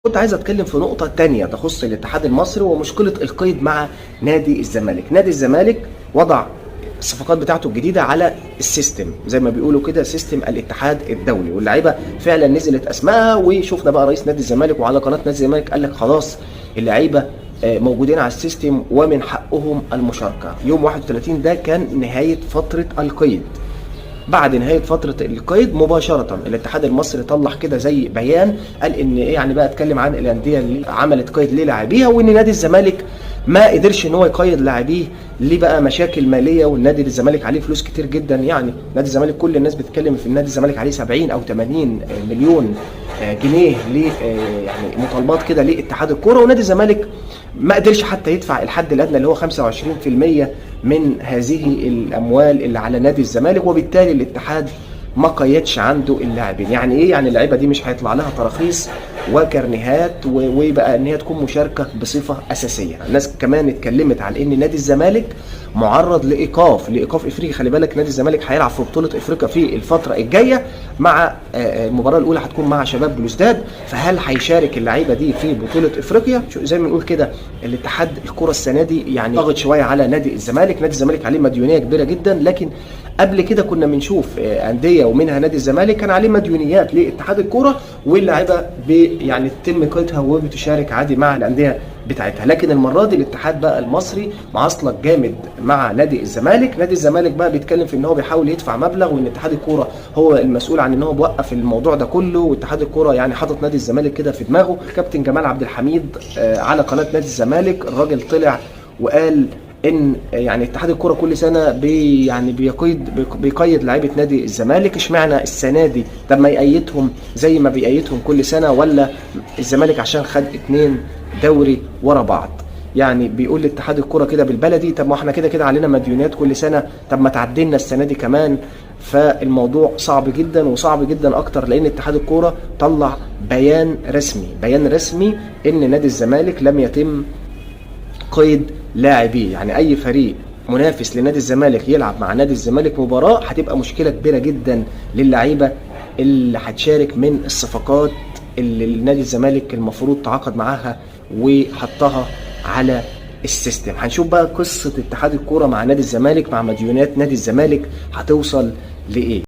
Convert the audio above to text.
كنت عايز اتكلم في نقطة تانية تخص الاتحاد المصري ومشكلة القيد مع نادي الزمالك. نادي الزمالك وضع الصفقات بتاعته الجديدة على السيستم، زي ما بيقولوا كده سيستم الاتحاد الدولي، واللعيبة فعلا نزلت اسمائها، وشفنا بقى رئيس نادي الزمالك وعلى قناة نادي الزمالك قال لك خلاص اللعيبة موجودين على السيستم ومن حقهم المشاركة. يوم 31 ده كان نهاية فترة القيد. بعد نهايه فتره القيد مباشره الاتحاد المصري طلع كده زي بيان، قال ان ايه يعني بقى، اتكلم عن الانديه اللي عملت قيد للاعبيها، وان نادي الزمالك ما قدرش ان هو يقيد لاعبيه ليه بقى مشاكل ماليه، والنادي الزمالك عليه فلوس كتير جدا. يعني نادي الزمالك كل الناس بتتكلم في النادي الزمالك عليه 70 او 80 مليون جنيه ل يعني مطالبات كده لاتحاد الكوره، ونادي الزمالك ما قدرش حتى يدفع الحد الادنى اللي هو 25% من هذه الاموال اللي على نادي الزمالك، وبالتالي الاتحاد ما قيدش عنده اللاعبين. يعني ايه؟ يعني اللعيبه دي مش هيطلع لها تراخيص وكرنيهات ويبقى ان هي تكون مشاركه بصفه اساسيه. الناس كمان اتكلمت على ان نادي الزمالك معرض لايقاف افريقي. خلي بالك نادي الزمالك هيلعب في بطوله افريقيا في الفتره الجايه، مع المباراه الاولى هتكون مع شباب بلوزداد، فهل هيشارك اللعيبه دي في بطوله افريقيا؟ زي ما نقول كده الاتحاد الكره السنه دي يعني ضغط شويه على نادي الزمالك. نادي الزمالك عليه مديونيه كبيره جدا، لكن قبل كده كنا بنشوف انديه ومنها نادي الزمالك كان عليه مديونيات لاتحاد الكوره، واللاعيبه يعني تتم قيدها وبتشارك عادي مع الانديه بتاعتها. لكن المره دي الاتحاد بقى المصري معصلك جامد مع نادي الزمالك. نادي الزمالك بقى بيتكلم في ان هو بيحاول يدفع مبلغ، وان اتحاد الكوره هو المسؤول عن ان هو بيوقف الموضوع ده كله، واتحاد الكوره يعني حاطط نادي الزمالك كده في دماغه. الكابتن جمال عبد الحميد على قناه نادي الزمالك الراجل طلع وقال ان يعني اتحاد الكوره كل سنه بيقيد لعيبه نادي الزمالك. اشمعنى السنه دي؟ طب ما يقيدهم زي ما بيقيدهم كل سنه، ولا الزمالك عشان خد 2 دوري ورا بعض؟ يعني بيقول لاتحاد الكوره كده بالبلدي، طب ما احنا كده كده علينا مديونيات كل سنه، طب ما تعدلنا السنه دي كمان. فالموضوع صعب جدا وصعب جدا اكتر، لان اتحاد الكوره طلع بيان رسمي ان نادي الزمالك لم يتم قيد لاعبيه. يعني اي فريق منافس لنادي الزمالك يلعب مع نادي الزمالك مباراه هتبقى مشكله كبيره جدا للعيبه اللي هتشارك من الصفقات اللي نادي الزمالك المفروض تعاقد معاها وحطها على السيستم. هنشوف بقى قصه اتحاد الكوره مع نادي الزمالك، مع مديونات نادي الزمالك هتوصل لايه.